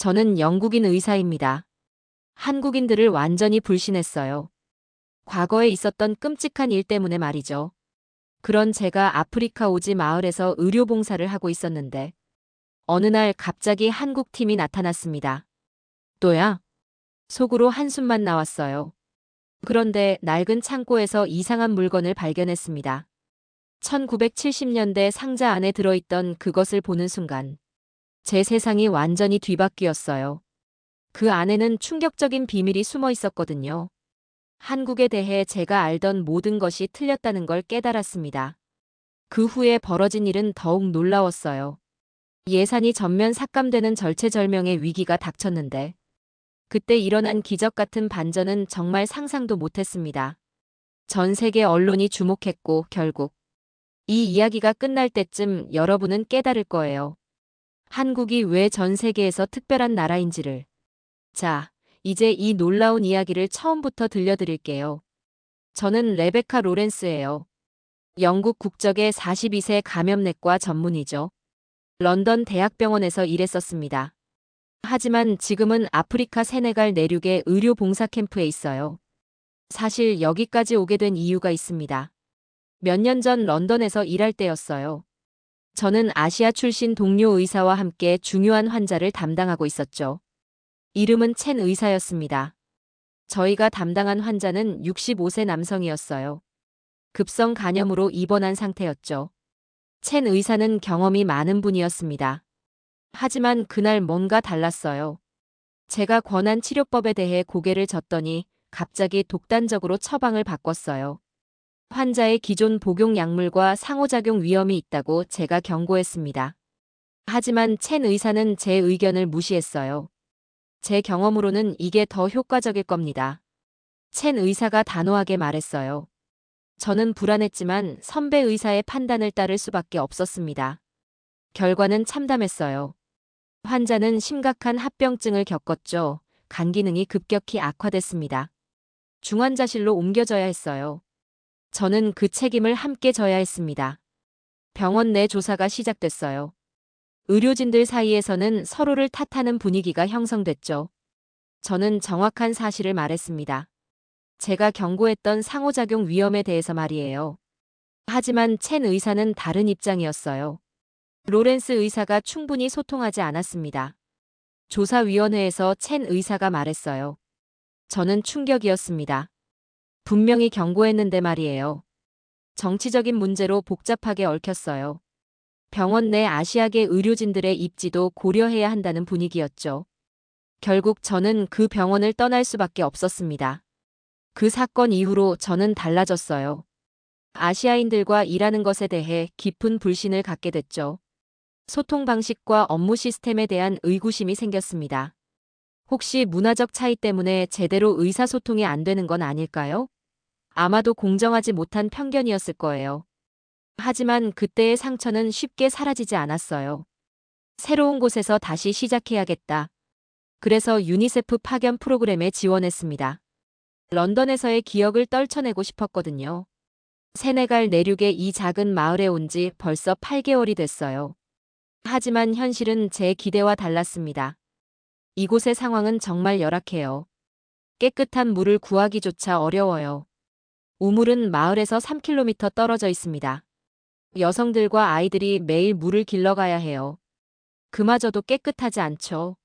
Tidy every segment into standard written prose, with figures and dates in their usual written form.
저는 영국인 의사입니다. 한국인들을 완전히 불신했어요. 과거에 있었던 끔찍한 일 때문에 말이죠. 그런 제가 아프리카 오지 마을에서 의료봉사를 하고 있었는데 어느 날 갑자기 한국 팀이 나타났습니다. 또야? 속으로 한숨만 나왔어요. 그런데 낡은 창고에서 이상한 물건을 발견했습니다. 1970년대 상자 안에 들어있던 그것을 보는 순간 제 세상이 완전히 뒤바뀌었어요. 그 안에는 충격적인 비밀이 숨어 있었거든요. 한국에 대해 제가 알던 모든 것이 틀렸다는 걸 깨달았습니다. 그 후에 벌어진 일은 더욱 놀라웠어요. 예산이 전면 삭감되는 절체절명의 위기가 닥쳤는데 그때 일어난 기적 같은 반전은 정말 상상도 못했습니다. 전 세계 언론이 주목했고 결국 이 이야기가 끝날 때쯤 여러분은 깨달을 거예요. 한국이 왜 전 세계에서 특별한 나라인지를. 자, 이제 이 놀라운 이야기를 처음부터 들려드릴게요. 저는 레베카 로렌스예요. 영국 국적의 42세 감염내과 전문의죠. 런던 대학병원에서 일했었습니다. 하지만 지금은 아프리카 세네갈 내륙의 의료 봉사 캠프에 있어요. 사실 여기까지 오게 된 이유가 있습니다. 몇 년 전 런던에서 일할 때였어요. 저는 아시아 출신 동료 의사와 함께 중요한 환자를 담당하고 있었죠. 이름은 첸 의사였습니다. 저희가 담당한 환자는 65세 남성이었어요. 급성 간염으로 입원한 상태였죠. 첸 의사는 경험이 많은 분이었습니다. 하지만 그날 뭔가 달랐어요. 제가 권한 치료법에 대해 고개를 젓더니 갑자기 독단적으로 처방을 바꿨어요. 환자의 기존 복용 약물과 상호작용 위험이 있다고 제가 경고했습니다. 하지만 첸 의사는 제 의견을 무시했어요. 제 경험으로는 이게 더 효과적일 겁니다. 첸 의사가 단호하게 말했어요. 저는 불안했지만 선배 의사의 판단을 따를 수밖에 없었습니다. 결과는 참담했어요. 환자는 심각한 합병증을 겪었죠. 간 기능이 급격히 악화됐습니다. 중환자실로 옮겨져야 했어요. 저는 그 책임을 함께 져야 했습니다. 병원 내 조사가 시작됐어요. 의료진들 사이에서는 서로를 탓하는 분위기가 형성됐죠. 저는 정확한 사실을 말했습니다. 제가 경고했던 상호작용 위험에 대해서 말이에요. 하지만 첸 의사는 다른 입장이었어요. 로렌스 의사가 충분히 소통하지 않았습니다. 조사위원회에서 첸 의사가 말했어요. 저는 충격이었습니다. 분명히 경고했는데 말이에요. 정치적인 문제로 복잡하게 얽혔어요. 병원 내 아시아계 의료진들의 입지도 고려해야 한다는 분위기였죠. 결국 저는 그 병원을 떠날 수밖에 없었습니다. 그 사건 이후로 저는 달라졌어요. 아시아인들과 일하는 것에 대해 깊은 불신을 갖게 됐죠. 소통 방식과 업무 시스템에 대한 의구심이 생겼습니다. 혹시 문화적 차이 때문에 제대로 의사소통이 안 되는 건 아닐까요? 아마도 공정하지 못한 편견이었을 거예요. 하지만 그때의 상처는 쉽게 사라지지 않았어요. 새로운 곳에서 다시 시작해야겠다. 그래서 유니세프 파견 프로그램에 지원했습니다. 런던에서의 기억을 떨쳐내고 싶었거든요. 세네갈 내륙의 이 작은 마을에 온 지 벌써 8개월이 됐어요. 하지만 현실은 제 기대와 달랐습니다. 이곳의 상황은 정말 열악해요. 깨끗한 물을 구하기조차 어려워요. 우물은 마을에서 3km 떨어져 있습니다. 여성들과 아이들이 매일 물을 길러가야 해요. 그마저도 깨끗하지 않죠.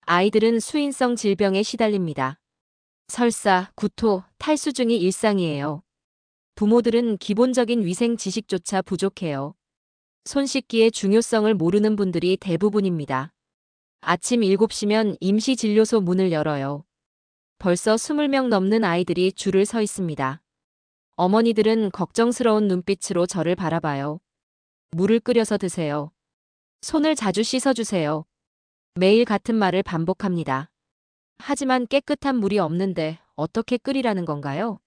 아이들은 수인성 질병에 시달립니다. 설사, 구토, 탈수증이 일상이에요. 부모들은 기본적인 위생 지식조차 부족해요. 손 씻기의 중요성을 모르는 분들이 대부분입니다. 아침 7시면 임시진료소 문을 열어요. 벌써 20명 넘는 아이들이 줄을 서 있습니다. 어머니들은 걱정스러운 눈빛으로 저를 바라봐요. 물을 끓여서 드세요. 손을 자주 씻어주세요. 매일 같은 말을 반복합니다. 하지만 깨끗한 물이 없는데 어떻게 끓이라는 건가요?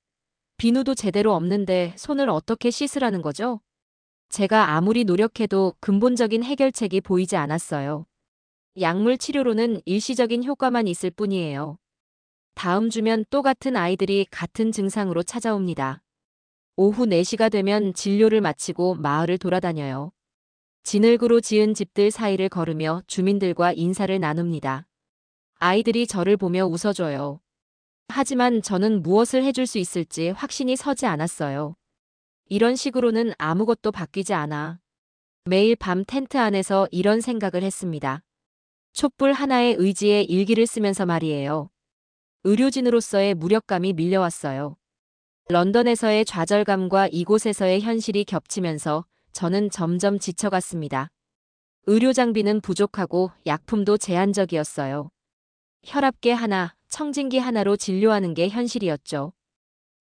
비누도 제대로 없는데 손을 어떻게 씻으라는 거죠? 제가 아무리 노력해도 근본적인 해결책이 보이지 않았어요. 약물 치료로는 일시적인 효과만 있을 뿐이에요. 다음 주면 또 같은 아이들이 같은 증상으로 찾아옵니다. 오후 4시가 되면 진료를 마치고 마을을 돌아다녀요. 진흙으로 지은 집들 사이를 걸으며 주민들과 인사를 나눕니다. 아이들이 저를 보며 웃어줘요. 하지만 저는 무엇을 해줄 수 있을지 확신이 서지 않았어요. 이런 식으로는 아무것도 바뀌지 않아. 매일 밤 텐트 안에서 이런 생각을 했습니다. 촛불 하나의 의지에 일기를 쓰면서 말이에요. 의료진으로서의 무력감이 밀려왔어요. 런던에서의 좌절감과 이곳에서의 현실이 겹치면서 저는 점점 지쳐갔습니다. 의료 장비는 부족하고 약품도 제한적이었어요. 혈압계 하나, 청진기 하나로 진료하는 게 현실이었죠.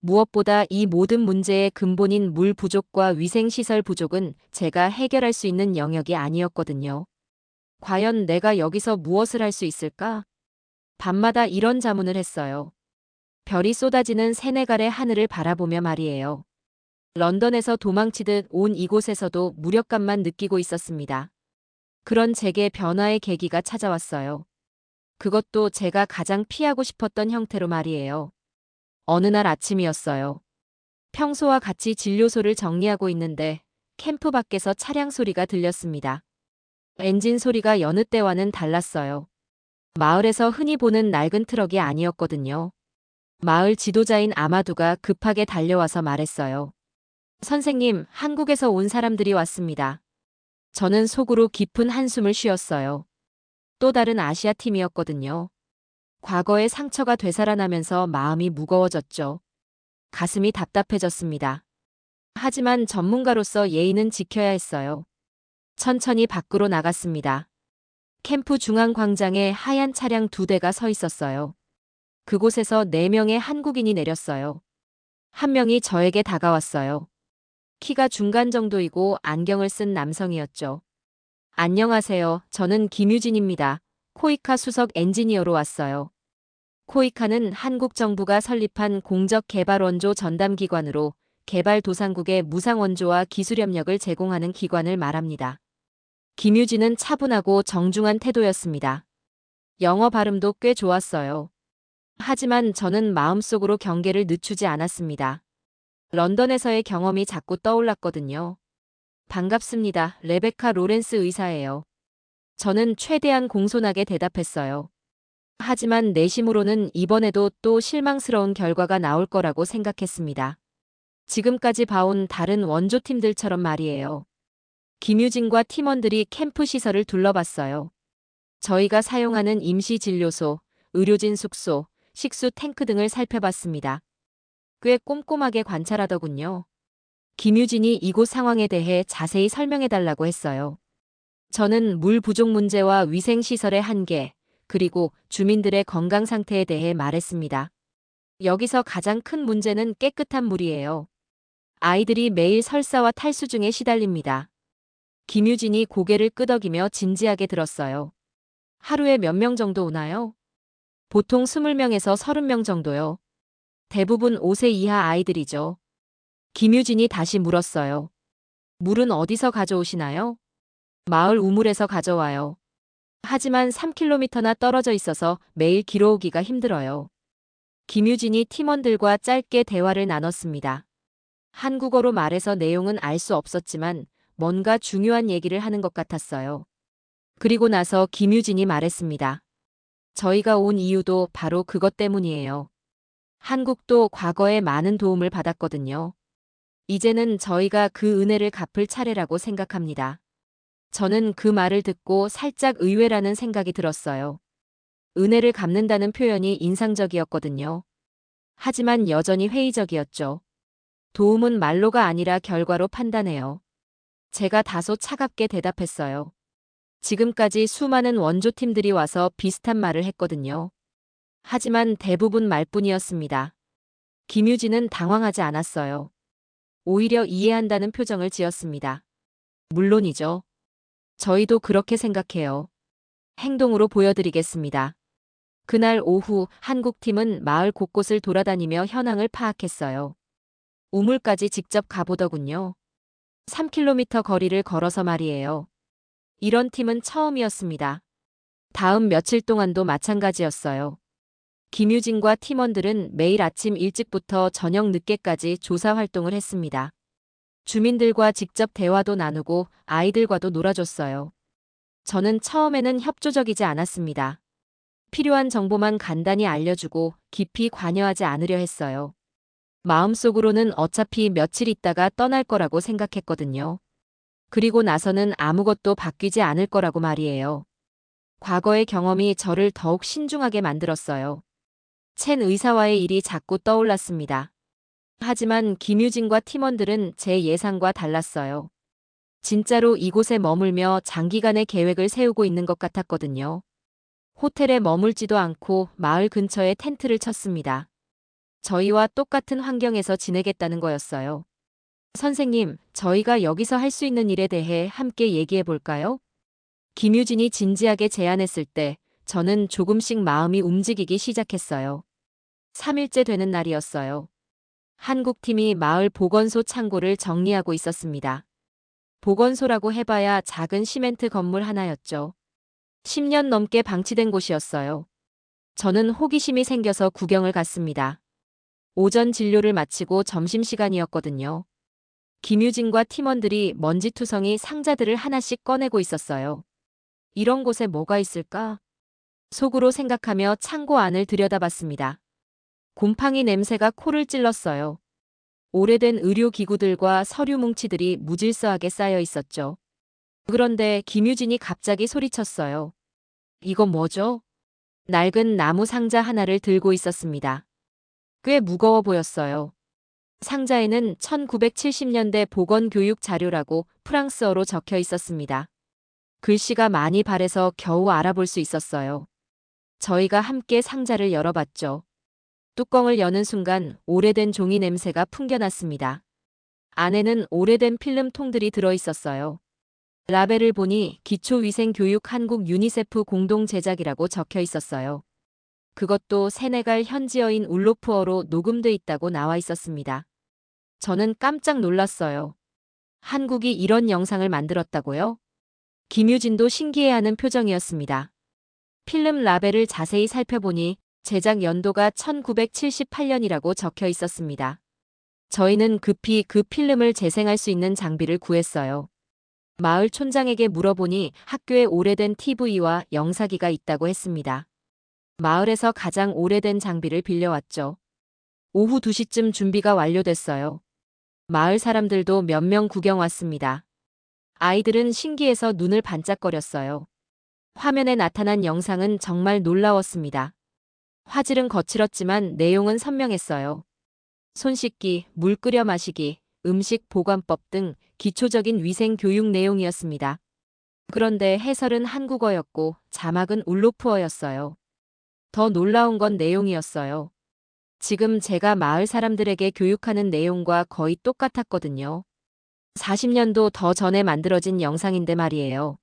무엇보다 이 모든 문제의 근본인 물 부족과 위생시설 부족은 제가 해결할 수 있는 영역이 아니었거든요. 과연 내가 여기서 무엇을 할 수 있을까? 밤마다 이런 자문을 했어요. 별이 쏟아지는 세네갈의 하늘을 바라보며 말이에요. 런던에서 도망치듯 온 이곳에서도 무력감만 느끼고 있었습니다. 그런 제게 변화의 계기가 찾아왔어요. 그것도 제가 가장 피하고 싶었던 형태로 말이에요. 어느 날 아침이었어요. 평소와 같이 진료소를 정리하고 있는데 캠프 밖에서 차량 소리가 들렸습니다. 엔진 소리가 여느 때와는 달랐어요. 마을에서 흔히 보는 낡은 트럭이 아니었거든요. 마을 지도자인 아마두가 급하게 달려와서 말했어요. 선생님, 한국에서 온 사람들이 왔습니다. 저는 속으로 깊은 한숨을 쉬었어요. 또 다른 아시아 팀이었거든요. 과거의 상처가 되살아나면서 마음이 무거워졌죠. 가슴이 답답해졌습니다. 하지만 전문가로서 예의는 지켜야 했어요. 천천히 밖으로 나갔습니다. 캠프 중앙 광장에 하얀 차량 2대가 서 있었어요. 그곳에서 4명의 한국인이 내렸어요. 한 명이 저에게 다가왔어요. 키가 중간 정도이고 안경을 쓴 남성이었죠. 안녕하세요. 저는 김유진입니다. 코이카 수석 엔지니어로 왔어요. 코이카는 한국 정부가 설립한 공적 개발 원조 전담 기관으로 개발도상국에 무상 원조와 기술 협력을 제공하는 기관을 말합니다. 김유진은 차분하고 정중한 태도였습니다. 영어 발음도 꽤 좋았어요. 하지만 저는 마음속으로 경계를 늦추지 않았습니다. 런던에서의 경험이 자꾸 떠올랐거든요. 반갑습니다. 레베카 로렌스 의사예요. 저는 최대한 공손하게 대답했어요. 하지만 내심으로는 이번에도 또 실망스러운 결과가 나올 거라고 생각했습니다. 지금까지 봐온 다른 원조팀들처럼 말이에요. 김유진과 팀원들이 캠프 시설을 둘러봤어요. 저희가 사용하는 임시 진료소, 의료진 숙소, 식수 탱크 등을 살펴봤습니다. 꽤 꼼꼼하게 관찰하더군요. 김유진이 이곳 상황에 대해 자세히 설명해달라고 했어요. 저는 물 부족 문제와 위생시설의 한계, 그리고 주민들의 건강 상태에 대해 말했습니다. 여기서 가장 큰 문제는 깨끗한 물이에요. 아이들이 매일 설사와 탈수 중에 시달립니다. 김유진이 고개를 끄덕이며 진지하게 들었어요. 하루에 몇 명 정도 오나요? 보통 20명에서 30명 정도요. 대부분 5세 이하 아이들이죠. 김유진이 다시 물었어요. 물은 어디서 가져오시나요? 마을 우물에서 가져와요. 하지만 3km나 떨어져 있어서 매일 길어오기가 힘들어요. 김유진이 팀원들과 짧게 대화를 나눴습니다. 한국어로 말해서 내용은 알 수 없었지만 뭔가 중요한 얘기를 하는 것 같았어요. 그리고 나서 김유진이 말했습니다. 저희가 온 이유도 바로 그것 때문이에요. 한국도 과거에 많은 도움을 받았거든요. 이제는 저희가 그 은혜를 갚을 차례라고 생각합니다. 저는 그 말을 듣고 살짝 의외라는 생각이 들었어요. 은혜를 갚는다는 표현이 인상적이었거든요. 하지만 여전히 회의적이었죠. 도움은 말로가 아니라 결과로 판단해요. 제가 다소 차갑게 대답했어요. 지금까지 수많은 원조팀들이 와서 비슷한 말을 했거든요. 하지만 대부분 말뿐이었습니다. 김유진은 당황하지 않았어요. 오히려 이해한다는 표정을 지었습니다. 물론이죠. 저희도 그렇게 생각해요. 행동으로 보여드리겠습니다. 그날 오후 한국팀은 마을 곳곳을 돌아다니며 현황을 파악했어요. 우물까지 직접 가보더군요. 3km 거리를 걸어서 말이에요. 이런 팀은 처음이었습니다. 다음 며칠 동안도 마찬가지였어요. 김유진과 팀원들은 매일 아침 일찍부터 저녁 늦게까지 조사 활동을 했습니다. 주민들과 직접 대화도 나누고 아이들과도 놀아줬어요. 저는 처음에는 협조적이지 않았습니다. 필요한 정보만 간단히 알려주고 깊이 관여하지 않으려 했어요. 마음속으로는 어차피 며칠 있다가 떠날 거라고 생각했거든요. 그리고 나서는 아무것도 바뀌지 않을 거라고 말이에요. 과거의 경험이 저를 더욱 신중하게 만들었어요. 첸 의사와의 일이 자꾸 떠올랐습니다. 하지만 김유진과 팀원들은 제 예상과 달랐어요. 진짜로 이곳에 머물며 장기간의 계획을 세우고 있는 것 같았거든요. 호텔에 머물지도 않고 마을 근처에 텐트를 쳤습니다. 저희와 똑같은 환경에서 지내겠다는 거였어요. 선생님, 저희가 여기서 할 수 있는 일에 대해 함께 얘기해 볼까요? 김유진이 진지하게 제안했을 때 저는 조금씩 마음이 움직이기 시작했어요. 3일째 되는 날이었어요. 한국팀이 마을 보건소 창고를 정리하고 있었습니다. 보건소라고 해봐야 작은 시멘트 건물 하나였죠. 10년 넘게 방치된 곳이었어요. 저는 호기심이 생겨서 구경을 갔습니다. 오전 진료를 마치고 점심시간이었거든요. 김유진과 팀원들이 먼지투성이 상자들을 하나씩 꺼내고 있었어요. 이런 곳에 뭐가 있을까? 속으로 생각하며 창고 안을 들여다봤습니다. 곰팡이 냄새가 코를 찔렀어요. 오래된 의료기구들과 서류 뭉치들이 무질서하게 쌓여 있었죠. 그런데 김유진이 갑자기 소리쳤어요. 이건 뭐죠? 낡은 나무 상자 하나를 들고 있었습니다. 꽤 무거워 보였어요. 상자에는 1970년대 보건교육 자료라고 프랑스어로 적혀 있었습니다. 글씨가 많이 바래서 겨우 알아볼 수 있었어요. 저희가 함께 상자를 열어봤죠. 뚜껑을 여는 순간 오래된 종이 냄새가 풍겨났습니다. 안에는 오래된 필름 통들이 들어 있었어요. 라벨을 보니 기초위생교육 한국 유니세프 공동 제작이라고 적혀 있었어요. 그것도 세네갈 현지어인 울로프어로 녹음돼 있다고 나와 있었습니다. 저는 깜짝 놀랐어요. 한국이 이런 영상을 만들었다고요? 김유진도 신기해하는 표정이었습니다. 필름 라벨을 자세히 살펴보니 제작 연도가 1978년이라고 적혀 있었습니다. 저희는 급히 그 필름을 재생할 수 있는 장비를 구했어요. 마을 촌장에게 물어보니 학교에 오래된 TV와 영사기가 있다고 했습니다. 마을에서 가장 오래된 장비를 빌려왔죠. 오후 2시쯤 준비가 완료됐어요. 마을 사람들도 몇 명 구경 왔습니다. 아이들은 신기해서 눈을 반짝거렸어요. 화면에 나타난 영상은 정말 놀라웠습니다. 화질은 거칠었지만 내용은 선명했어요. 손 씻기, 물 끓여 마시기, 음식 보관법 등 기초적인 위생 교육 내용이었습니다. 그런데 해설은 한국어였고 자막은 울로프어였어요. 더 놀라운 건 내용이었어요. 지금 제가 마을 사람들에게 교육하는 내용과 거의 똑같았거든요. 40년도 더 전에 만들어진 영상인데 말이에요.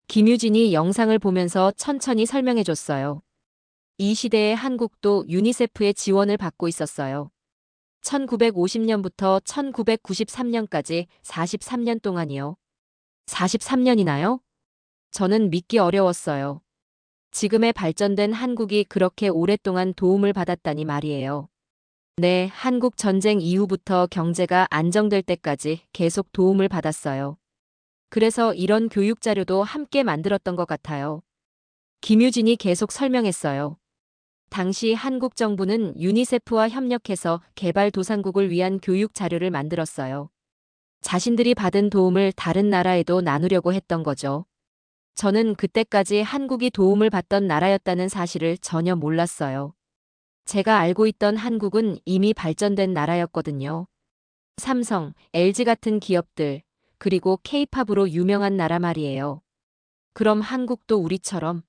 김유진이 영상을 보면서 천천히 설명해줬어요. 이 시대의 한국도 유니세프의 지원을 받고 있었어요. 1950년부터 1993년까지 43년 동안이요. 43년이나요? 저는 믿기 어려웠어요. 지금의 발전된 한국이 그렇게 오랫동안 도움을 받았다니 말이에요. 네, 한국 전쟁 이후부터 경제가 안정될 때까지 계속 도움을 받았어요. 그래서 이런 교육 자료도 함께 만들었던 것 같아요. 김유진이 계속 설명했어요. 당시 한국 정부는 유니세프와 협력해서 개발도상국을 위한 교육 자료를 만들었어요. 자신들이 받은 도움을 다른 나라에도 나누려고 했던 거죠. 저는 그때까지 한국이 도움을 받던 나라였다는 사실을 전혀 몰랐어요. 제가 알고 있던 한국은 이미 발전된 나라였거든요. 삼성, LG 같은 기업들, 그리고 K-팝으로 유명한 나라 말이에요. 그럼 한국도 우리처럼?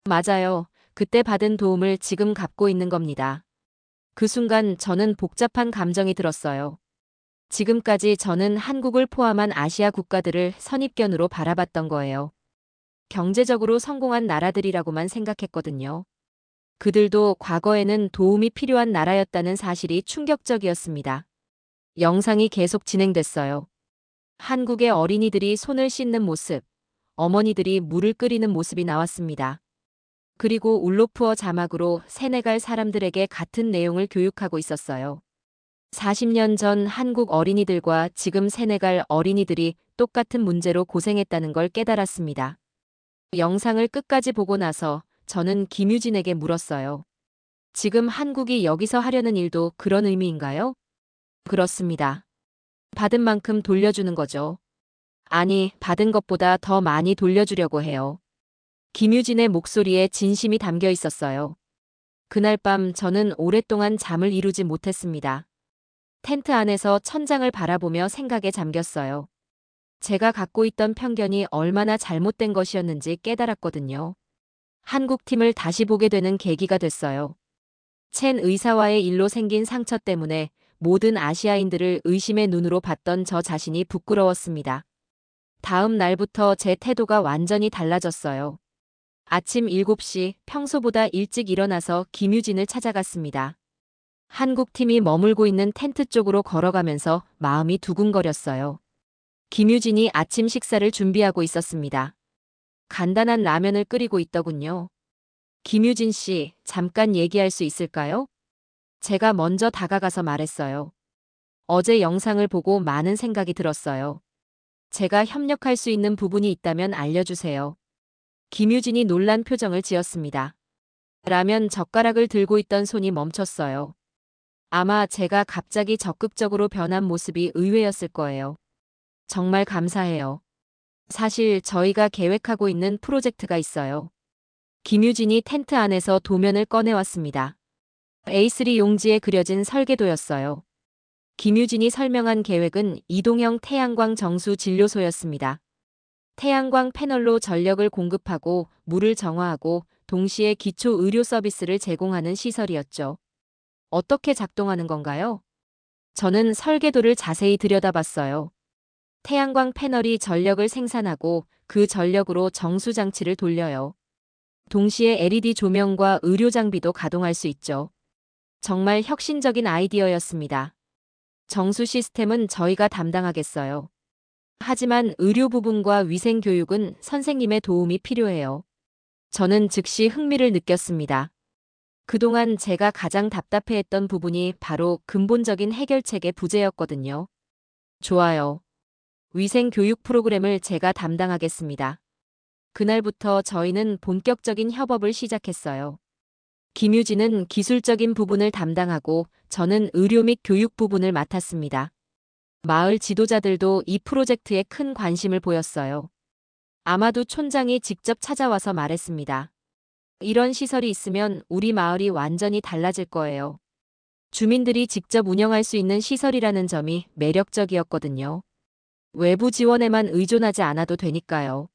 맞아요. 그때 받은 도움을 지금 갚고 있는 겁니다. 그 순간 저는 복잡한 감정이 들었어요. 지금까지 저는 한국을 포함한 아시아 국가들을 선입견으로 바라봤던 거예요. 경제적으로 성공한 나라들이라고만 생각했거든요. 그들도 과거에는 도움이 필요한 나라였다는 사실이 충격적이었습니다. 영상이 계속 진행됐어요. 한국의 어린이들이 손을 씻는 모습, 어머니들이 물을 끓이는 모습이 나왔습니다. 그리고 울로프어 자막으로 세네갈 사람들에게 같은 내용을 교육하고 있었어요. 40년 전 한국 어린이들과 지금 세네갈 어린이들이 똑같은 문제로 고생했다는 걸 깨달았습니다. 영상을 끝까지 보고 나서 저는 김유진에게 물었어요. 지금 한국이 여기서 하려는 일도 그런 의미인가요? 그렇습니다. 받은 만큼 돌려주는 거죠. 아니, 받은 것보다 더 많이 돌려주려고 해요. 김유진의 목소리에 진심이 담겨 있었어요. 그날 밤 저는 오랫동안 잠을 이루지 못했습니다. 텐트 안에서 천장을 바라보며 생각에 잠겼어요. 제가 갖고 있던 편견이 얼마나 잘못된 것이었는지 깨달았거든요. 한국팀을 다시 보게 되는 계기가 됐어요. 첸 의사와의 일로 생긴 상처 때문에 모든 아시아인들을 의심의 눈으로 봤던 저 자신이 부끄러웠습니다. 다음 날부터 제 태도가 완전히 달라졌어요. 아침 7시 평소보다 일찍 일어나서 김유진을 찾아갔습니다. 한국팀이 머물고 있는 텐트 쪽으로 걸어가면서 마음이 두근거렸어요. 김유진이 아침 식사를 준비하고 있었습니다. 간단한 라면을 끓이고 있더군요. 김유진 씨, 잠깐 얘기할 수 있을까요? 제가 먼저 다가가서 말했어요. 어제 영상을 보고 많은 생각이 들었어요. 제가 협력할 수 있는 부분이 있다면 알려주세요. 김유진이 놀란 표정을 지었습니다. 라면 젓가락을 들고 있던 손이 멈췄어요. 아마 제가 갑자기 적극적으로 변한 모습이 의외였을 거예요. 정말 감사해요. 사실 저희가 계획하고 있는 프로젝트가 있어요. 김유진이 텐트 안에서 도면을 꺼내왔습니다. A3 용지에 그려진 설계도였어요. 김유진이 설명한 계획은 이동형 태양광 정수 진료소였습니다. 태양광 패널로 전력을 공급하고 물을 정화하고 동시에 기초 의료 서비스를 제공하는 시설이었죠. 어떻게 작동하는 건가요? 저는 설계도를 자세히 들여다봤어요. 태양광 패널이 전력을 생산하고 그 전력으로 정수 장치를 돌려요. 동시에 LED 조명과 의료 장비도 가동할 수 있죠. 정말 혁신적인 아이디어였습니다. 정수 시스템은 저희가 담당하겠어요. 하지만 의료 부분과 위생 교육은 선생님의 도움이 필요해요. 저는 즉시 흥미를 느꼈습니다. 그동안 제가 가장 답답해했던 부분이 바로 근본적인 해결책의 부재였거든요. 좋아요. 위생 교육 프로그램을 제가 담당하겠습니다. 그날부터 저희는 본격적인 협업을 시작했어요. 김유진은 기술적인 부분을 담당하고 저는 의료 및 교육 부분을 맡았습니다. 마을 지도자들도 이 프로젝트에 큰 관심을 보였어요. 아마도 촌장이 직접 찾아와서 말했습니다. 이런 시설이 있으면 우리 마을이 완전히 달라질 거예요. 주민들이 직접 운영할 수 있는 시설이라는 점이 매력적이었거든요. 외부 지원에만 의존하지 않아도 되니까요.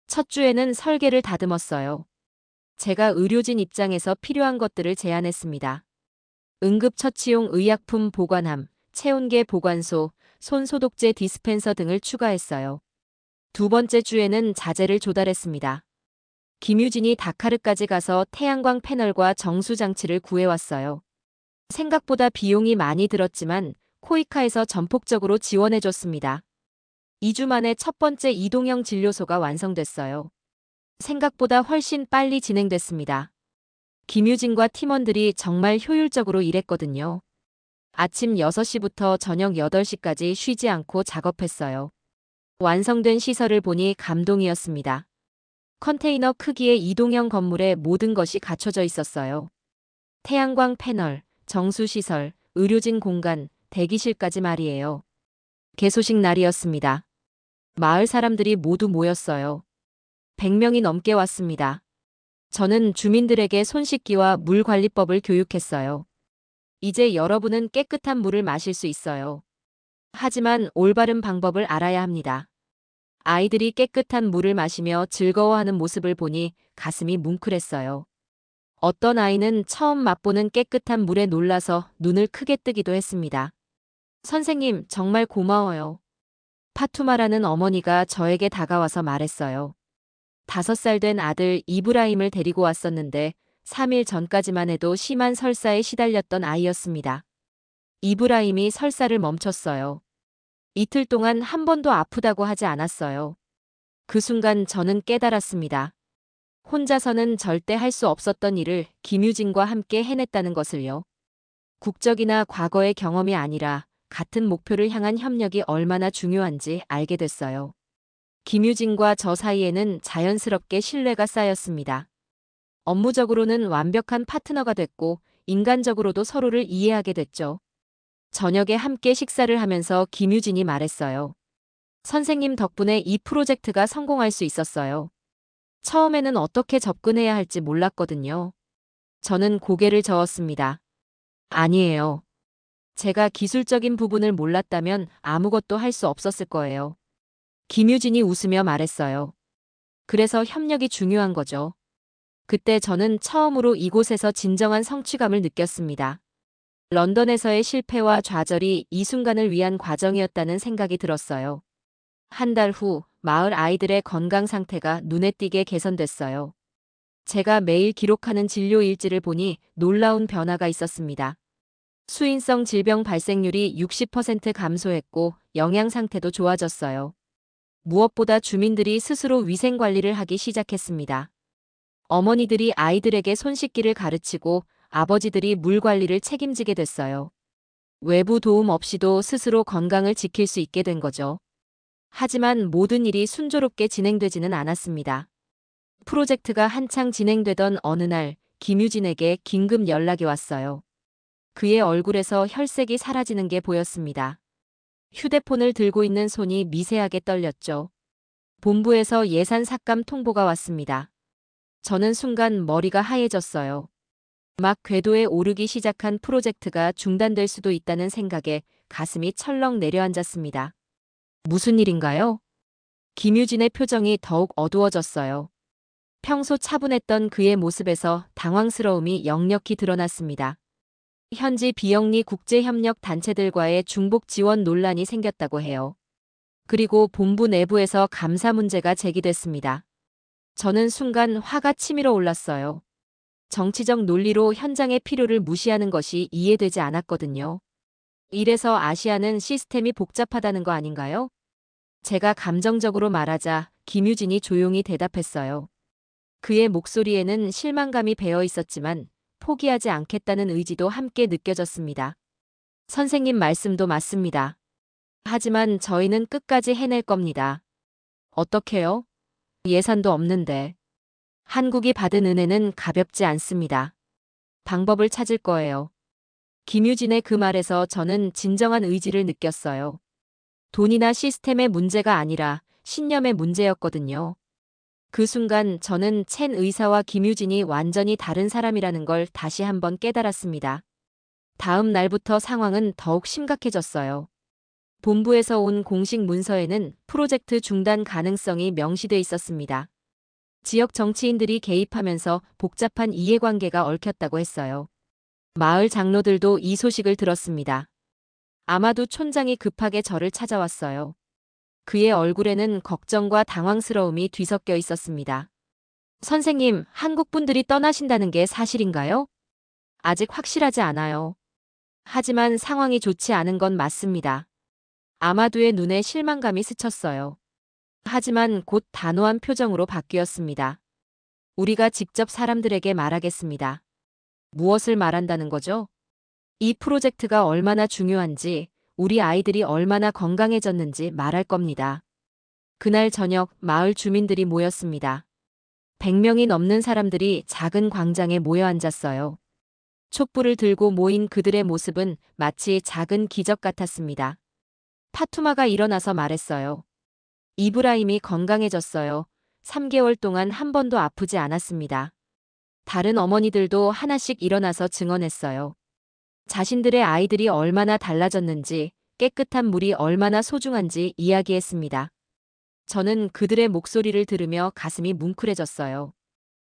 첫 주에는 설계를 다듬었어요. 제가 의료진 입장에서 필요한 것들을 제안했습니다. 응급처치용 의약품 보관함, 체온계 보관소, 손소독제 디스펜서 등을 추가했어요. 두 번째 주에는 자재를 조달했습니다. 김유진이 다카르까지 가서 태양광 패널과 정수 장치를 구해왔어요. 생각보다 비용이 많이 들었지만 코이카에서 전폭적으로 지원해줬습니다. 2주 만에 첫 번째 이동형 진료소가 완성됐어요. 생각보다 훨씬 빨리 진행됐습니다. 김유진과 팀원들이 정말 효율적으로 일했거든요. 아침 6시부터 저녁 8시까지 쉬지 않고 작업했어요. 완성된 시설을 보니 감동이었습니다. 컨테이너 크기의 이동형 건물에 모든 것이 갖춰져 있었어요. 태양광 패널, 정수시설, 의료진 공간, 대기실까지 말이에요. 개소식 날이었습니다. 마을 사람들이 모두 모였어요. 100명이 넘게 왔습니다. 저는 주민들에게 손 씻기와 물 관리법을 교육했어요. 이제 여러분은 깨끗한 물을 마실 수 있어요. 하지만 올바른 방법을 알아야 합니다. 아이들이 깨끗한 물을 마시며 즐거워하는 모습을 보니 가슴이 뭉클했어요. 어떤 아이는 처음 맛보는 깨끗한 물에 놀라서 눈을 크게 뜨기도 했습니다. 선생님, 정말 고마워요. 파투마라는 어머니가 저에게 다가와서 말했어요. 5살 된 아들 이브라임을 데리고 왔었는데 3일 전까지만 해도 심한 설사에 시달렸던 아이였습니다. 이브라임이 설사를 멈췄어요. 이틀 동안 한 번도 아프다고 하지 않았어요. 그 순간 저는 깨달았습니다. 혼자서는 절대 할 수 없었던 일을 김유진과 함께 해냈다는 것을요. 국적이나 과거의 경험이 아니라 같은 목표를 향한 협력이 얼마나 중요한지 알게 됐어요. 김유진과 저 사이에는 자연스럽게 신뢰가 쌓였습니다. 업무적으로는 완벽한 파트너가 됐고 인간적으로도 서로를 이해하게 됐죠. 저녁에 함께 식사를 하면서 김유진이 말했어요. 선생님 덕분에 이 프로젝트가 성공할 수 있었어요. 처음에는 어떻게 접근해야 할지 몰랐거든요. 저는 고개를 저었습니다. 아니에요. 제가 기술적인 부분을 몰랐다면 아무것도 할 수 없었을 거예요. 김유진이 웃으며 말했어요. 그래서 협력이 중요한 거죠. 그때 저는 처음으로 이곳에서 진정한 성취감을 느꼈습니다. 런던에서의 실패와 좌절이 이 순간을 위한 과정이었다는 생각이 들었어요. 한 달 후 마을 아이들의 건강 상태가 눈에 띄게 개선됐어요. 제가 매일 기록하는 진료 일지를 보니 놀라운 변화가 있었습니다. 수인성 질병 발생률이 60% 감소했고 영양 상태도 좋아졌어요. 무엇보다 주민들이 스스로 위생 관리를 하기 시작했습니다. 어머니들이 아이들에게 손 씻기를 가르치고 아버지들이 물 관리를 책임지게 됐어요. 외부 도움 없이도 스스로 건강을 지킬 수 있게 된 거죠. 하지만 모든 일이 순조롭게 진행되지는 않았습니다. 프로젝트가 한창 진행되던 어느 날 김유진에게 긴급 연락이 왔어요. 그의 얼굴에서 혈색이 사라지는 게 보였습니다. 휴대폰을 들고 있는 손이 미세하게 떨렸죠. 본부에서 예산 삭감 통보가 왔습니다. 저는 순간 머리가 하얘졌어요. 막 궤도에 오르기 시작한 프로젝트가 중단될 수도 있다는 생각에 가슴이 철렁 내려앉았습니다. 무슨 일인가요? 김유진의 표정이 더욱 어두워졌어요. 평소 차분했던 그의 모습에서 당황스러움이 역력히 드러났습니다. 현지 비영리 국제협력 단체들과의 중복 지원 논란이 생겼다고 해요. 그리고 본부 내부에서 감사 문제가 제기됐습니다. 저는 순간 화가 치밀어 올랐어요. 정치적 논리로 현장의 필요를 무시하는 것이 이해되지 않았거든요. 이래서 아시아는 시스템이 복잡하다는 거 아닌가요? 제가 감정적으로 말하자 김유진이 조용히 대답했어요. 그의 목소리에는 실망감이 배어 있었지만 포기하지 않겠다는 의지도 함께 느껴졌습니다. 선생님 말씀도 맞습니다. 하지만 저희는 끝까지 해낼 겁니다. 어떻게요? 예산도 없는데. 한국이 받은 은혜는 가볍지 않습니다. 방법을 찾을 거예요. 김유진의 그 말에서 저는 진정한 의지를 느꼈어요. 돈이나 시스템의 문제가 아니라 신념의 문제였거든요. 그 순간 저는 첸 의사와 김유진이 완전히 다른 사람이라는 걸 다시 한번 깨달았습니다. 다음 날부터 상황은 더욱 심각해졌어요. 본부에서 온 공식 문서에는 프로젝트 중단 가능성이 명시돼 있었습니다. 지역 정치인들이 개입하면서 복잡한 이해관계가 얽혔다고 했어요. 마을 장로들도 이 소식을 들었습니다. 아마도 촌장이 급하게 저를 찾아왔어요. 그의 얼굴에는 걱정과 당황스러움이 뒤섞여 있었습니다. 선생님, 한국 분들이 떠나신다는 게 사실인가요? 아직 확실하지 않아요. 하지만 상황이 좋지 않은 건 맞습니다. 아마두의 눈에 실망감이 스쳤어요. 하지만 곧 단호한 표정으로 바뀌었습니다. 우리가 직접 사람들에게 말하겠습니다. 무엇을 말한다는 거죠? 이 프로젝트가 얼마나 중요한지, 우리 아이들이 얼마나 건강해졌는지 말할 겁니다. 그날 저녁 마을 주민들이 모였습니다. 100명이 넘는 사람들이 작은 광장에 모여 앉았어요. 촛불을 들고 모인 그들의 모습은 마치 작은 기적 같았습니다. 파투마가 일어나서 말했어요. 이브라임이 건강해졌어요. 3개월 동안 한 번도 아프지 않았습니다. 다른 어머니들도 하나씩 일어나서 증언했어요. 자신들의 아이들이 얼마나 달라졌는지, 깨끗한 물이 얼마나 소중한지 이야기했습니다. 저는 그들의 목소리를 들으며 가슴이 뭉클해졌어요.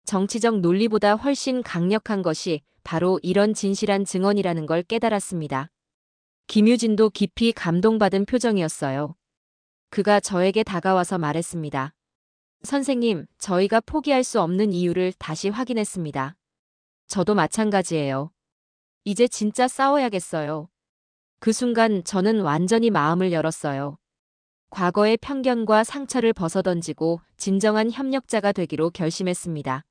정치적 논리보다 훨씬 강력한 것이 바로 이런 진실한 증언이라는 걸 깨달았습니다. 김유진도 깊이 감동받은 표정이었어요. 그가 저에게 다가와서 말했습니다. 선생님, 저희가 포기할 수 없는 이유를 다시 확인했습니다. 저도 마찬가지예요. 이제 진짜 싸워야겠어요. 그 순간 저는 완전히 마음을 열었어요. 과거의 편견과 상처를 벗어던지고 진정한 협력자가 되기로 결심했습니다.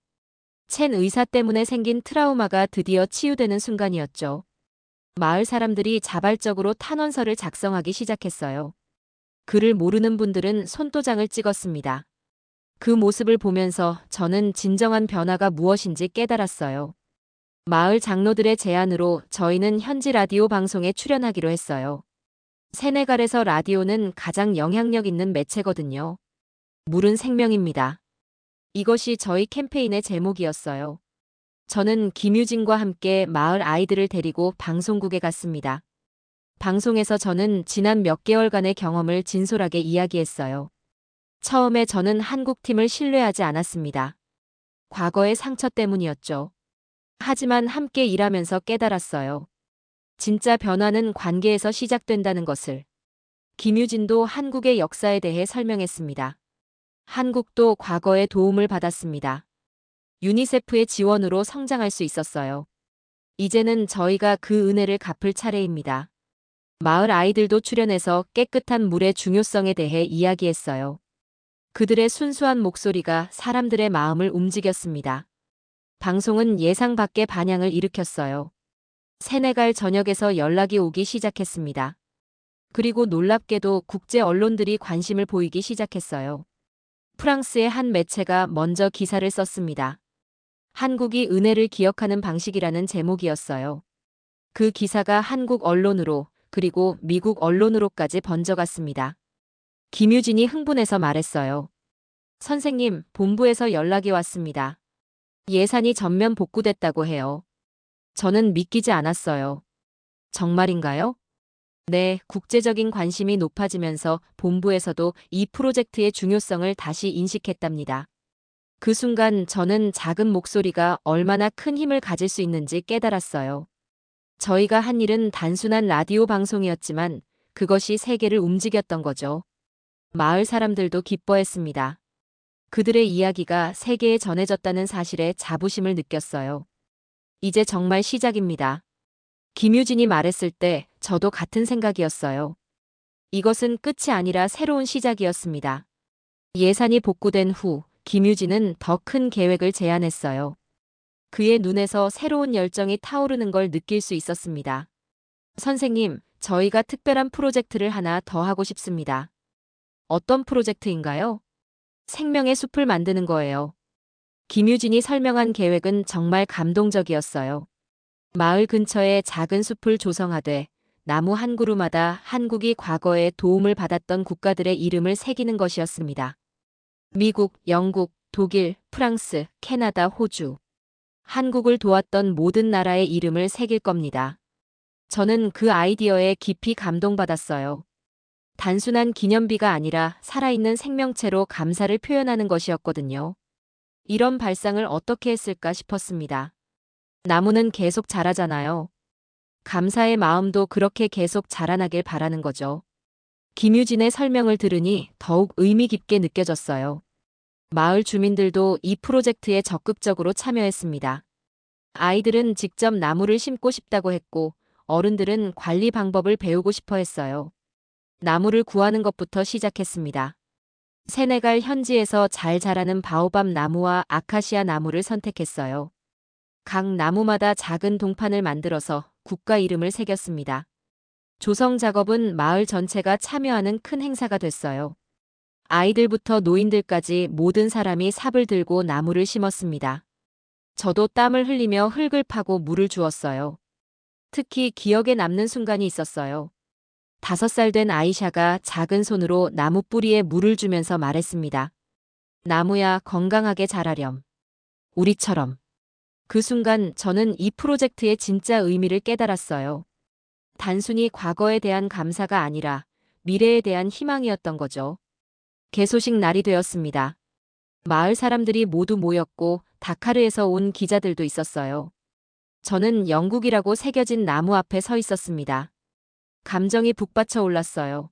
첸 의사 때문에 생긴 트라우마가 드디어 치유되는 순간이었죠. 마을 사람들이 자발적으로 탄원서를 작성하기 시작했어요. 글을 모르는 분들은 손도장을 찍었습니다. 그 모습을 보면서 저는 진정한 변화가 무엇인지 깨달았어요. 마을 장로들의 제안으로 저희는 현지 라디오 방송에 출연하기로 했어요. 세네갈에서 라디오는 가장 영향력 있는 매체거든요. 물은 생명입니다. 이것이 저희 캠페인의 제목이었어요. 저는 김유진과 함께 마을 아이들을 데리고 방송국에 갔습니다. 방송에서 저는 지난 몇 개월간의 경험을 진솔하게 이야기했어요. 처음에 저는 한국팀을 신뢰하지 않았습니다. 과거의 상처 때문이었죠. 하지만 함께 일하면서 깨달았어요. 진짜 변화는 관계에서 시작된다는 것을. 김유진도 한국의 역사에 대해 설명했습니다. 한국도 과거에 도움을 받았습니다. 유니세프의 지원으로 성장할 수 있었어요. 이제는 저희가 그 은혜를 갚을 차례입니다. 마을 아이들도 출연해서 깨끗한 물의 중요성에 대해 이야기했어요. 그들의 순수한 목소리가 사람들의 마음을 움직였습니다. 방송은 예상 밖의 반향을 일으켰어요. 세네갈 전역에서 연락이 오기 시작했습니다. 그리고 놀랍게도 국제 언론들이 관심을 보이기 시작했어요. 프랑스의 한 매체가 먼저 기사를 썼습니다. 한국이 은혜를 기억하는 방식이라는 제목이었어요. 그 기사가 한국 언론으로 그리고 미국 언론으로까지 번져갔습니다. 김유진이 흥분해서 말했어요. 선생님, 본부에서 연락이 왔습니다. 예산이 전면 복구됐다고 해요. 저는 믿기지 않았어요. 정말인가요? 네, 국제적인 관심이 높아지면서 본부에서도 이 프로젝트의 중요성을 다시 인식했답니다. 그 순간 저는 작은 목소리가 얼마나 큰 힘을 가질 수 있는지 깨달았어요. 저희가 한 일은 단순한 라디오 방송이었지만 그것이 세계를 움직였던 거죠. 마을 사람들도 기뻐했습니다. 그들의 이야기가 세계에 전해졌다는 사실에 자부심을 느꼈어요. 이제 정말 시작입니다. 김유진이 말했을 때 저도 같은 생각이었어요. 이것은 끝이 아니라 새로운 시작이었습니다. 예산이 복구된 후 김유진은 더 큰 계획을 제안했어요. 그의 눈에서 새로운 열정이 타오르는 걸 느낄 수 있었습니다. 선생님, 저희가 특별한 프로젝트를 하나 더 하고 싶습니다. 어떤 프로젝트인가요? 생명의 숲을 만드는 거예요. 김유진이 설명한 계획은 정말 감동적이었어요. 마을 근처에 작은 숲을 조성하되 나무 한 그루마다 한국이 과거에 도움을 받았던 국가들의 이름을 새기는 것이었습니다. 미국, 영국, 독일, 프랑스, 캐나다, 호주. 한국을 도왔던 모든 나라의 이름을 새길 겁니다. 저는 그 아이디어에 깊이 감동받았어요. 단순한 기념비가 아니라 살아있는 생명체로 감사를 표현하는 것이었거든요. 이런 발상을 어떻게 했을까 싶었습니다. 나무는 계속 자라잖아요. 감사의 마음도 그렇게 계속 자라나길 바라는 거죠. 김유진의 설명을 들으니 더욱 의미 깊게 느껴졌어요. 마을 주민들도 이 프로젝트에 적극적으로 참여했습니다. 아이들은 직접 나무를 심고 싶다고 했고, 어른들은 관리 방법을 배우고 싶어 했어요. 나무를 구하는 것부터 시작했습니다. 세네갈 현지에서 잘 자라는 바오밥 나무와 아카시아 나무를 선택했어요. 각 나무마다 작은 동판을 만들어서 국가 이름을 새겼습니다. 조성 작업은 마을 전체가 참여하는 큰 행사가 됐어요. 아이들부터 노인들까지 모든 사람이 삽을 들고 나무를 심었습니다. 저도 땀을 흘리며 흙을 파고 물을 주었어요. 특히 기억에 남는 순간이 있었어요. 5살 된 아이샤가 작은 손으로 나무 뿌리에 물을 주면서 말했습니다. 나무야, 건강하게 자라렴. 우리처럼. 그 순간 저는 이 프로젝트의 진짜 의미를 깨달았어요. 단순히 과거에 대한 감사가 아니라 미래에 대한 희망이었던 거죠. 개소식 날이 되었습니다. 마을 사람들이 모두 모였고 다카르에서 온 기자들도 있었어요. 저는 영국이라고 새겨진 나무 앞에 서 있었습니다. 감정이 북받쳐 올랐어요.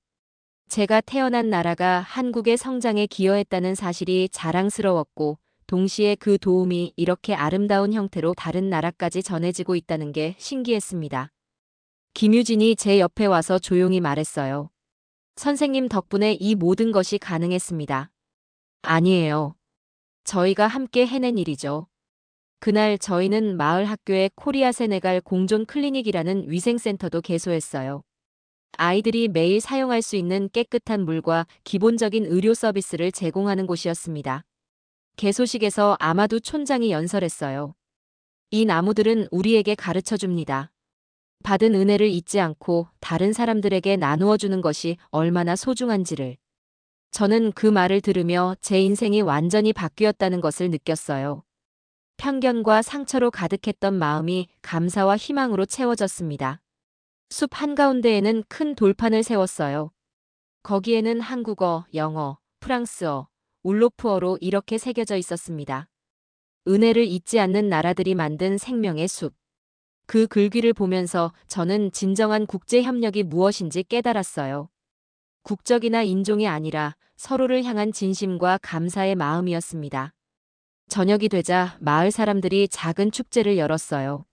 제가 태어난 나라가 한국의 성장에 기여했다는 사실이 자랑스러웠고, 동시에 그 도움이 이렇게 아름다운 형태로 다른 나라까지 전해지고 있다는 게 신기했습니다. 김유진이 제 옆에 와서 조용히 말했어요. 선생님 덕분에 이 모든 것이 가능했습니다. 아니에요. 저희가 함께 해낸 일이죠. 그날 저희는 마을 학교에 코리아 세네갈 공존 클리닉이라는 위생센터도 개소했어요. 아이들이 매일 사용할 수 있는 깨끗한 물과 기본적인 의료 서비스를 제공하는 곳이었습니다. 개소식에서 아마두 촌장이 연설했어요. 이 나무들은 우리에게 가르쳐 줍니다. 받은 은혜를 잊지 않고 다른 사람들에게 나누어 주는 것이 얼마나 소중한지를. 저는 그 말을 들으며 제 인생이 완전히 바뀌었다는 것을 느꼈어요. 편견과 상처로 가득했던 마음이 감사와 희망으로 채워졌습니다. 숲 한가운데에는 큰 돌판을 세웠어요. 거기에는 한국어, 영어, 프랑스어, 울로프어로 이렇게 새겨져 있었습니다. 은혜를 잊지 않는 나라들이 만든 생명의 숲. 그 글귀를 보면서 저는 진정한 국제협력이 무엇인지 깨달았어요. 국적이나 인종이 아니라 서로를 향한 진심과 감사의 마음이었습니다. 저녁이 되자 마을 사람들이 작은 축제를 열었어요.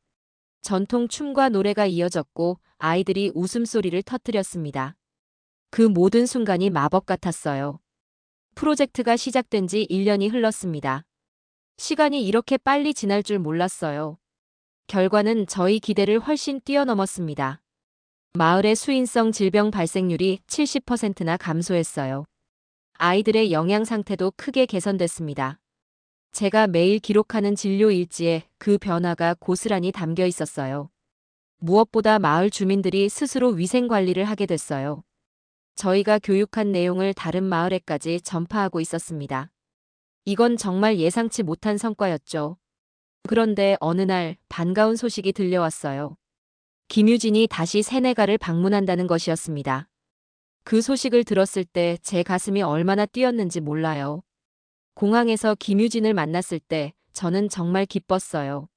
전통 춤과 노래가 이어졌고 아이들이 웃음소리를 터뜨렸습니다. 그 모든 순간이 마법 같았어요. 프로젝트가 시작된 지 1년이 흘렀습니다. 시간이 이렇게 빨리 지날 줄 몰랐어요. 결과는 저희 기대를 훨씬 뛰어넘었습니다. 마을의 수인성 질병 발생률이 70%나 감소했어요. 아이들의 영양 상태도 크게 개선됐습니다. 제가 매일 기록하는 진료 일지에 그 변화가 고스란히 담겨 있었어요. 무엇보다 마을 주민들이 스스로 위생 관리를 하게 됐어요. 저희가 교육한 내용을 다른 마을에까지 전파하고 있었습니다. 이건 정말 예상치 못한 성과였죠. 그런데 어느 날 반가운 소식이 들려왔어요. 김유진이 다시 세네갈을 방문한다는 것이었습니다. 그 소식을 들었을 때 제 가슴이 얼마나 뛰었는지 몰라요. 공항에서 김유진을 만났을 때 저는 정말 기뻤어요.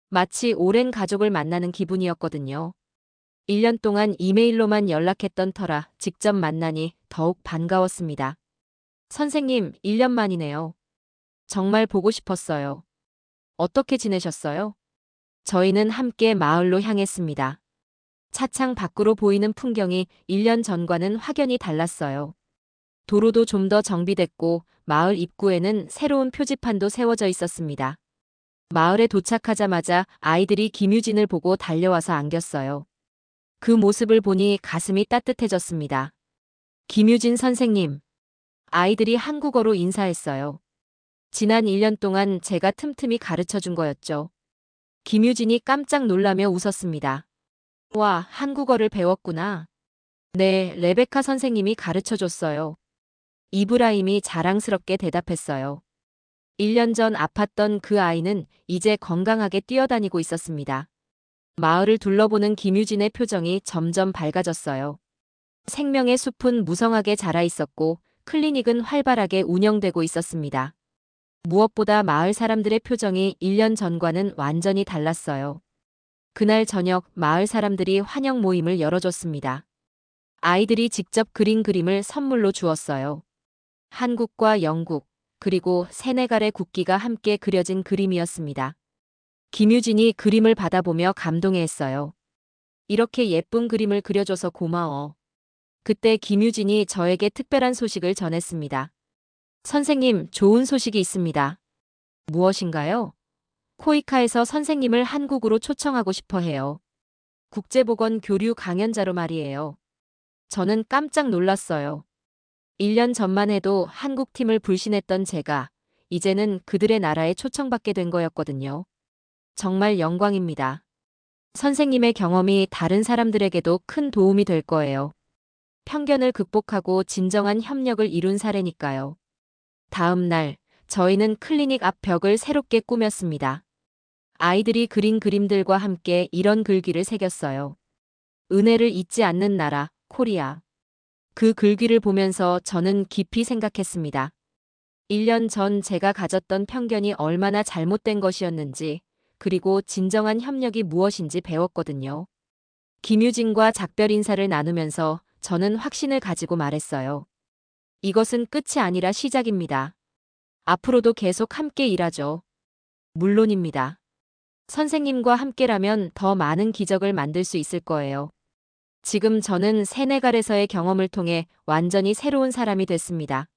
마치 오랜 가족을 만나는 기분이었거든요. 1년 동안 이메일로만 연락했던 터라 직접 만나니 더욱 반가웠습니다. 선생님, 1년 만이네요. 정말 보고 싶었어요. 어떻게 지내셨어요? 저희는 함께 마을로 향했습니다. 차창 밖으로 보이는 풍경이 1년 전과는 확연히 달랐어요. 도로도 좀 더 정비됐고 마을 입구에는 새로운 표지판도 세워져 있었습니다. 마을에 도착하자마자 아이들이 김유진을 보고 달려와서 안겼어요. 그 모습을 보니 가슴이 따뜻해졌습니다. 김유진 선생님. 아이들이 한국어로 인사했어요. 지난 1년 동안 제가 틈틈이 가르쳐 준 거였죠. 김유진이 깜짝 놀라며 웃었습니다. 와, 한국어를 배웠구나. 네, 레베카 선생님이 가르쳐 줬어요. 이브라임이 자랑스럽게 대답했어요. 1년 전 아팠던 그 아이는 이제 건강하게 뛰어다니고 있었습니다. 마을을 둘러보는 김유진의 표정이 점점 밝아졌어요. 생명의 숲은 무성하게 자라 있었고 클리닉은 활발하게 운영되고 있었습니다. 무엇보다 마을 사람들의 표정이 1년 전과는 완전히 달랐어요. 그날 저녁 마을 사람들이 환영 모임을 열어줬습니다. 아이들이 직접 그린 그림을 선물로 주었어요. 한국과 영국, 그리고 세네갈의 국기가 함께 그려진 그림이었습니다. 김유진이 그림을 받아보며 감동해했어요. 이렇게 예쁜 그림을 그려줘서 고마워. 그때 김유진이 저에게 특별한 소식을 전했습니다. 선생님, 좋은 소식이 있습니다. 무엇인가요? 코이카에서 선생님을 한국으로 초청하고 싶어 해요. 국제보건 교류 강연자로 말이에요. 저는 깜짝 놀랐어요. 1년 전만 해도 한국팀을 불신했던 제가 이제는 그들의 나라에 초청받게 된 거였거든요. 정말 영광입니다. 선생님의 경험이 다른 사람들에게도 큰 도움이 될 거예요. 편견을 극복하고 진정한 협력을 이룬 사례니까요. 다음 날, 저희는 클리닉 앞 벽을 새롭게 꾸몄습니다. 아이들이 그린 그림들과 함께 이런 글귀를 새겼어요. 은혜를 잊지 않는 나라, 코리아. 그 글귀를 보면서 저는 깊이 생각했습니다. 1년 전 제가 가졌던 편견이 얼마나 잘못된 것이었는지, 그리고 진정한 협력이 무엇인지 배웠거든요. 김유진과 작별 인사를 나누면서 저는 확신을 가지고 말했어요. 이것은 끝이 아니라 시작입니다. 앞으로도 계속 함께 일하죠. 물론입니다. 선생님과 함께라면 더 많은 기적을 만들 수 있을 거예요. 지금 저는 세네갈에서의 경험을 통해 완전히 새로운 사람이 됐습니다.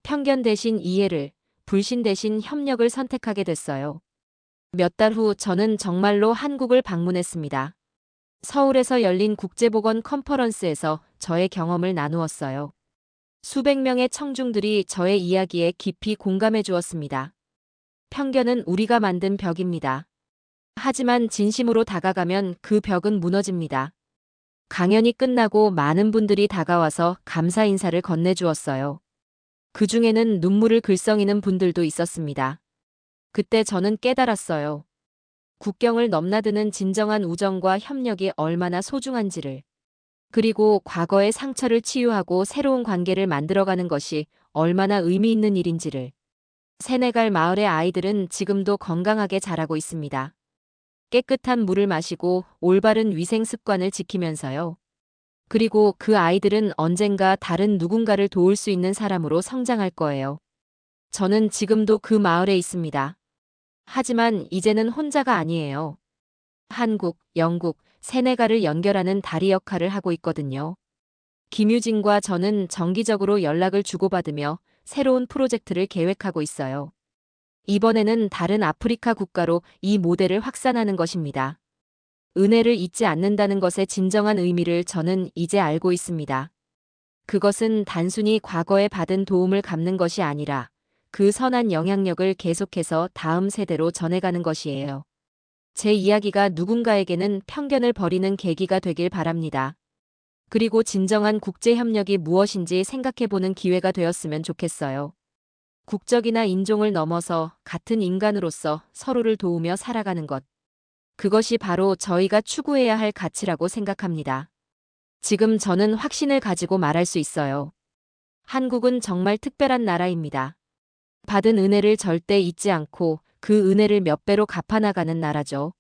편견 대신 이해를, 불신 대신 협력을 선택하게 됐어요. 몇 달 후 저는 정말로 한국을 방문했습니다. 서울에서 열린 국제보건 컨퍼런스에서 저의 경험을 나누었어요. 수백 명의 청중들이 저의 이야기에 깊이 공감해 주었습니다. 편견은 우리가 만든 벽입니다. 하지만 진심으로 다가가면 그 벽은 무너집니다. 강연이 끝나고 많은 분들이 다가와서 감사 인사를 건네주었어요. 그 중에는 눈물을 글썽이는 분들도 있었습니다. 그때 저는 깨달았어요. 국경을 넘나드는 진정한 우정과 협력이 얼마나 소중한지를. 그리고 과거의 상처를 치유하고 새로운 관계를 만들어가는 것이 얼마나 의미 있는 일인지를. 세네갈 마을의 아이들은 지금도 건강하게 자라고 있습니다. 깨끗한 물을 마시고 올바른 위생 습관을 지키면서요. 그리고 그 아이들은 언젠가 다른 누군가를 도울 수 있는 사람으로 성장할 거예요. 저는 지금도 그 마을에 있습니다. 하지만 이제는 혼자가 아니에요. 한국, 영국, 세네갈을 연결하는 다리 역할을 하고 있거든요. 김유진과 저는 정기적으로 연락을 주고받으며 새로운 프로젝트를 계획하고 있어요. 이번에는 다른 아프리카 국가로 이 모델을 확산하는 것입니다. 은혜를 잊지 않는다는 것의 진정한 의미를 저는 이제 알고 있습니다. 그것은 단순히 과거에 받은 도움을 갚는 것이 아니라 그 선한 영향력을 계속해서 다음 세대로 전해가는 것이에요. 제 이야기가 누군가에게는 편견을 버리는 계기가 되길 바랍니다. 그리고 진정한 국제협력이 무엇인지 생각해보는 기회가 되었으면 좋겠어요. 국적이나 인종을 넘어서 같은 인간으로서 서로를 도우며 살아가는 것. 그것이 바로 저희가 추구해야 할 가치라고 생각합니다. 지금 저는 확신을 가지고 말할 수 있어요. 한국은 정말 특별한 나라입니다. 받은 은혜를 절대 잊지 않고 그 은혜를 몇 배로 갚아나가는 나라죠.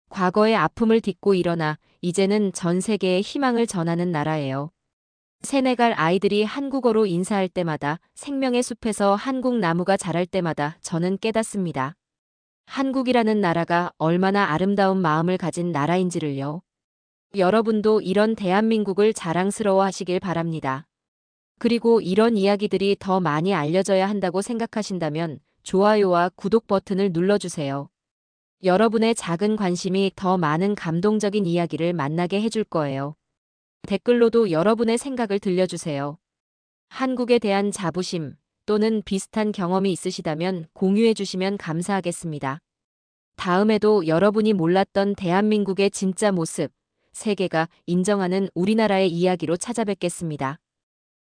과거의 아픔을 딛고 일어나 이제는 전 세계에 희망을 전하는 나라예요. 세네갈 아이들이 한국어로 인사할 때마다, 생명의 숲에서 한국 나무가 자랄 때마다 저는 깨닫습니다. 한국이라는 나라가 얼마나 아름다운 마음을 가진 나라인지를요. 여러분도 이런 대한민국을 자랑스러워 하시길 바랍니다. 그리고 이런 이야기들이 더 많이 알려져야 한다고 생각하신다면 좋아요와 구독 버튼을 눌러주세요. 여러분의 작은 관심이 더 많은 감동적인 이야기를 만나게 해줄 거예요. 댓글로도 여러분의 생각을 들려주세요. 한국에 대한 자부심 또는 비슷한 경험이 있으시다면 공유해 주시면 감사하겠습니다. 다음에도 여러분이 몰랐던 대한민국의 진짜 모습, 세계가 인정하는 우리나라의 이야기로 찾아뵙겠습니다.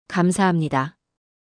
감사합니다.